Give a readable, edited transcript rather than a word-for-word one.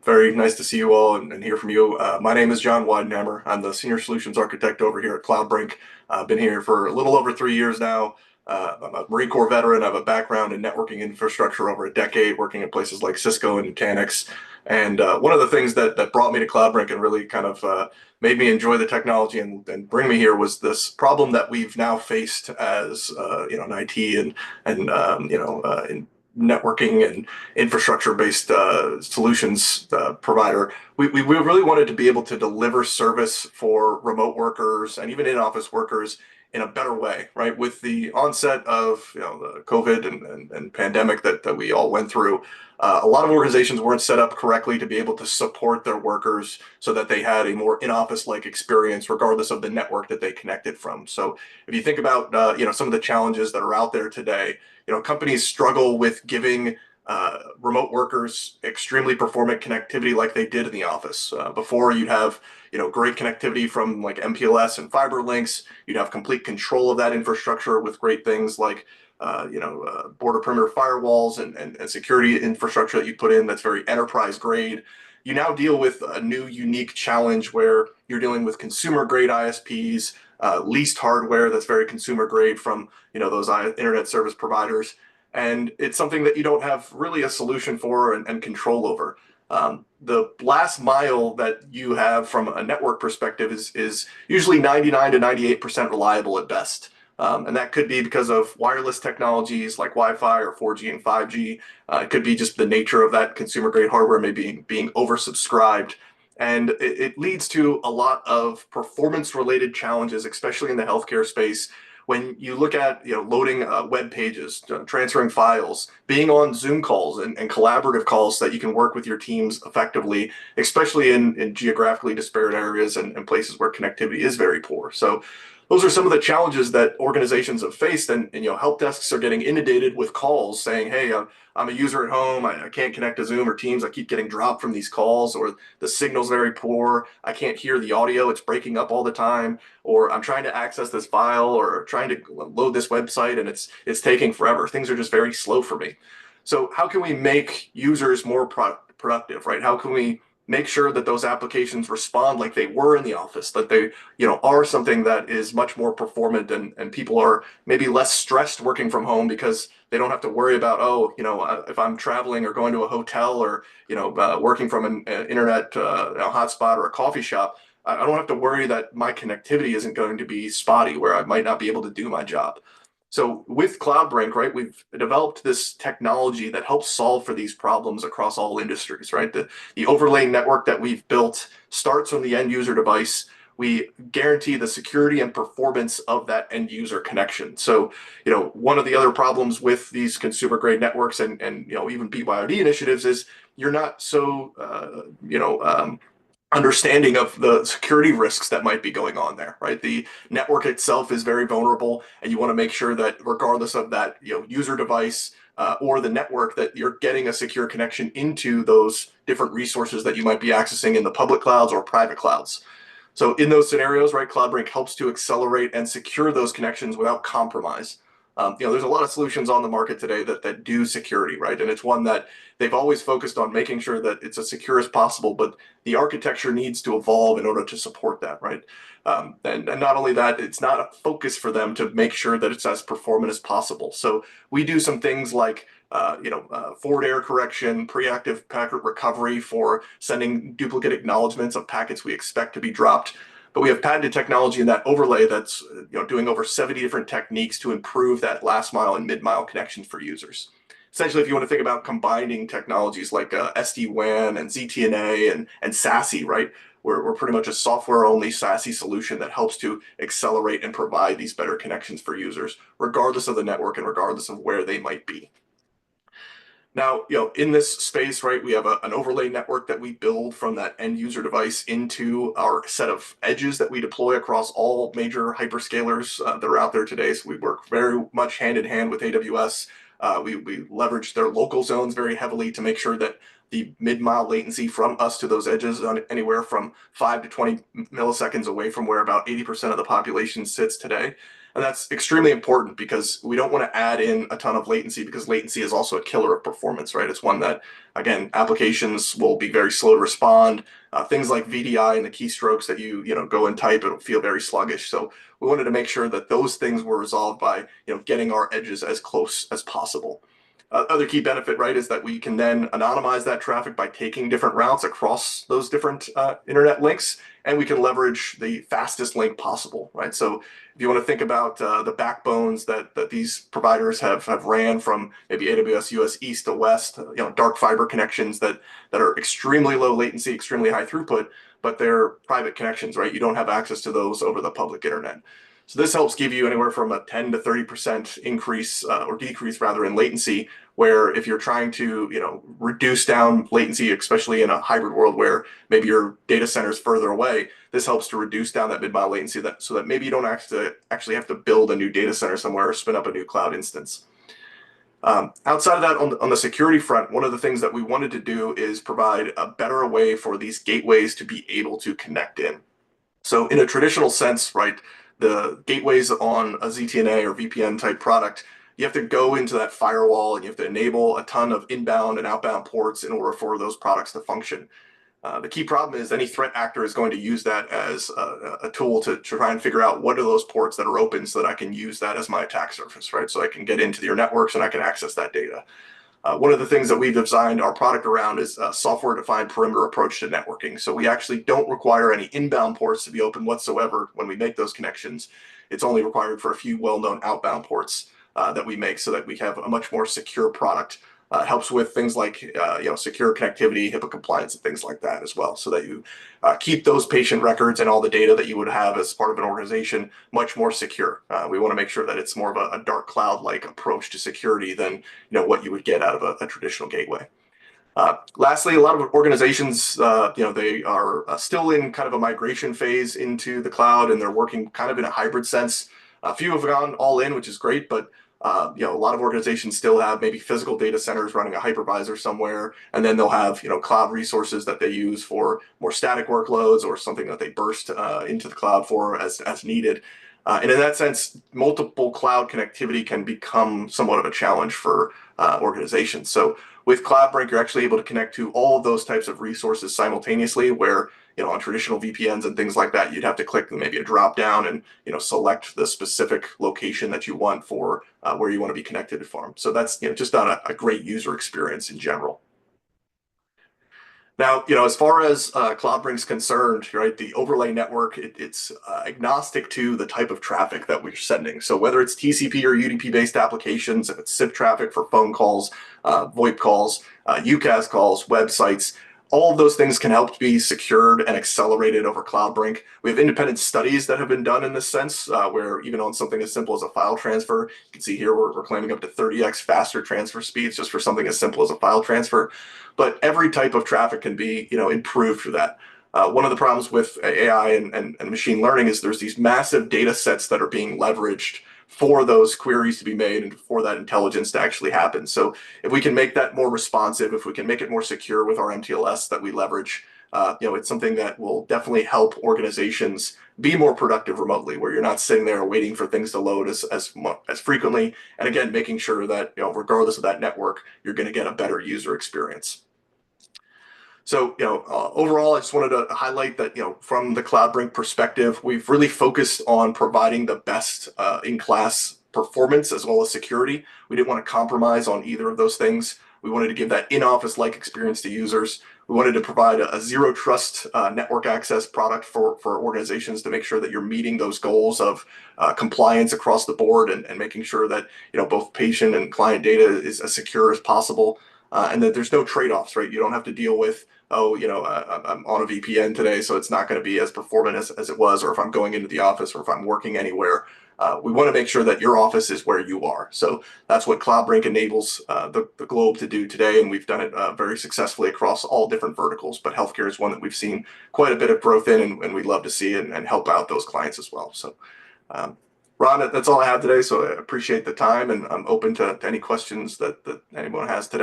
Very nice to see you all and hear from you. My name is John Weidenhammer. I'm the Senior Solutions Architect over here at Cloudbrink. I've been here for a little over 3 years now. I'm a Marine Corps veteran. I have a background in networking infrastructure over a decade, working at places like Cisco and Nutanix. And one of the things that brought me to Cloudbrink and really kind of made me enjoy the technology and bring me here was this problem that we've now faced as in IT and in networking and infrastructure-based solutions provider. We really wanted to be able to deliver service for remote workers and even in-office workers in a better way, right? With the onset of the COVID and pandemic that we all went through, a lot of organizations weren't set up correctly to be able to support their workers so that they had a more in-office-like experience, regardless of the network that they connected from. So if you think about some of the challenges that are out there today, companies struggle with giving remote workers extremely performant connectivity like they did in the office. Before, you'd have great connectivity from like MPLS and fiber links. You'd have complete control of that infrastructure with great things like border perimeter firewalls and security infrastructure that you put in that's very enterprise grade. You now deal with a new unique challenge where you're dealing with consumer grade ISPs, leased hardware that's very consumer grade from those internet service providers, and it's something that you don't have really a solution for and control over. The last mile that you have from a network perspective is usually 99 to 98% reliable at best. And that could be because of wireless technologies like Wi-Fi or 4G and 5G. It could be just the nature of that consumer grade hardware maybe being oversubscribed. And it leads to a lot of performance related challenges, especially in the healthcare space. When you look at loading web pages, transferring files, being on Zoom calls and collaborative calls so that you can work with your teams effectively, especially in geographically disparate areas and places where connectivity is very poor. So those are some of the challenges that organizations have faced, and help desks are getting inundated with calls saying, "Hey, I'm a user at home. I can't connect to Zoom or Teams. I keep getting dropped from these calls, or the signal's very poor. I can't hear the audio. It's breaking up all the time. Or I'm trying to access this file or trying to load this website, and it's taking forever. Things are just very slow for me." So how can we make users more productive, right? How can we make sure that those applications respond like they were in the office, that they are something that is much more performant, and people are maybe less stressed working from home because they don't have to worry about, if I'm traveling or going to a hotel or working from an internet hotspot or a coffee shop, I don't have to worry that my connectivity isn't going to be spotty where I might not be able to do my job. So with Cloudbrink, right, we've developed this technology that helps solve for these problems across all industries, right? The overlay network that we've built starts on the end user device. We guarantee the security and performance of that end user connection. So, one of the other problems with these consumer grade networks and even BYOD initiatives is you're not so, understanding of the security risks that might be going on there, right? The network itself is very vulnerable, and you want to make sure that regardless of that, user device or the network, that you're getting a secure connection into those different resources that you might be accessing in the public clouds or private clouds. So in those scenarios, right, Cloudbrink helps to accelerate and secure those connections without compromise. There's a lot of solutions on the market today that do security, right? And it's one that they've always focused on making sure that it's as secure as possible, but the architecture needs to evolve in order to support that, right? And not only that, it's not a focus for them to make sure that it's as performant as possible. So we do some things like forward error correction, preactive packet recovery for sending duplicate acknowledgments of packets we expect to be dropped. But we have patented technology in that overlay that's doing over 70 different techniques to improve that last mile and mid mile connections for users. Essentially, if you want to think about combining technologies like SD-WAN and ZTNA and SASE, right? We're pretty much a software-only SASE solution that helps to accelerate and provide these better connections for users, regardless of the network and regardless of where they might be. Now, in this space, right, we have an overlay network that we build from that end user device into our set of edges that we deploy across all major hyperscalers that are out there today. So we work very much hand in hand with AWS. We leverage their local zones very heavily to make sure that the mid-mile latency from us to those edges on anywhere from 5 to 20 milliseconds away from where about 80% of the population sits today. And that's extremely important because we don't want to add in a ton of latency, because latency is also a killer of performance, right? It's one that, again, applications will be very slow to respond. Things like VDI and the keystrokes that you go and type, it'll feel very sluggish. So we wanted to make sure that those things were resolved by getting our edges as close as possible. Other key benefit, right, is that we can then anonymize that traffic by taking different routes across those different internet links, and we can leverage the fastest link possible, right? So if you want to think about the backbones that these providers have ran from maybe AWS US east to west, dark fiber connections that are extremely low latency, extremely high throughput, but they're private connections, right? You don't have access to those over the public internet. So this helps give you anywhere from a 10 to 30% increase or decrease rather in latency, where if you're trying to reduce down latency, especially in a hybrid world where maybe your data center is further away, this helps to reduce down that mid-mile latency so that maybe you don't actually have to build a new data center somewhere or spin up a new cloud instance. Outside of that, on the security front, one of the things that we wanted to do is provide a better way for these gateways to be able to connect in. So in a traditional sense, right, the gateways on a ZTNA or VPN type product, you have to go into that firewall and you have to enable a ton of inbound and outbound ports in order for those products to function. The key problem is any threat actor is going to use that as a tool to try and figure out what are those ports that are open so that I can use that as my attack surface, right? So I can get into your networks and I can access that data. One of the things that we've designed our product around is a software-defined perimeter approach to networking. So we actually don't require any inbound ports to be open whatsoever when we make those connections. It's only required for a few well-known outbound ports that we make so that we have a much more secure product. Helps with things like secure connectivity, HIPAA compliance, and things like that as well, so that you keep those patient records and all the data that you would have as part of an organization much more secure. We want to make sure that it's more of a dark cloud-like approach to security than what you would get out of a traditional gateway. Lastly, a lot of organizations, they are still in kind of a migration phase into the cloud, and they're working kind of in a hybrid sense. A few have gone all in, which is great, but a lot of organizations still have maybe physical data centers running a hypervisor somewhere, and then they'll have cloud resources that they use for more static workloads or something that they burst into the cloud for as needed. And in that sense, multiple cloud connectivity can become somewhat of a challenge for organizations. So with Cloudbrink, you're actually able to connect to all of those types of resources simultaneously, where on traditional VPNs and things like that, you'd have to click maybe a drop down and select the specific location that you want for where you want to be connected from. So that's just not a great user experience in general. Now, as far as Cloudbrink's concerned, right, the overlay network, it's agnostic to the type of traffic that we're sending. So whether it's TCP or UDP-based applications, if it's SIP traffic for phone calls, VoIP calls, UCaaS calls, websites, all of those things can help be secured and accelerated over Cloudbrink. We have independent studies that have been done in this sense, where even on something as simple as a file transfer, you can see here we're claiming up to 30x faster transfer speeds just for something as simple as a file transfer. But every type of traffic can be improved through that. One of the problems with AI and machine learning is there's these massive data sets that are being leveraged for those queries to be made and for that intelligence to actually happen. So if we can make that more responsive, if we can make it more secure with our MTLS that we leverage, it's something that will definitely help organizations be more productive remotely, where you're not sitting there waiting for things to load as frequently. And again, making sure that regardless of that network, you're going to get a better user experience. So, overall, I just wanted to highlight that, from the Cloudbrink perspective, we've really focused on providing the best in-class performance as well as security. We didn't want to compromise on either of those things. We wanted to give that in-office-like experience to users. We wanted to provide a zero trust network access product for organizations to make sure that you're meeting those goals of compliance across the board and making sure that both patient and client data is as secure as possible. And that there's no trade-offs, right? You don't have to deal with, I'm on a VPN today, so it's not going to be as performant as it was, or if I'm going into the office, or if I'm working anywhere. We want to make sure that your office is where you are. So that's what Cloudbrink enables the globe to do today, and we've done it very successfully across all different verticals. But healthcare is one that we've seen quite a bit of growth in, and we'd love to see and help out those clients as well. So, Ron, that's all I have today. So I appreciate the time, and I'm open to any questions that anyone has today.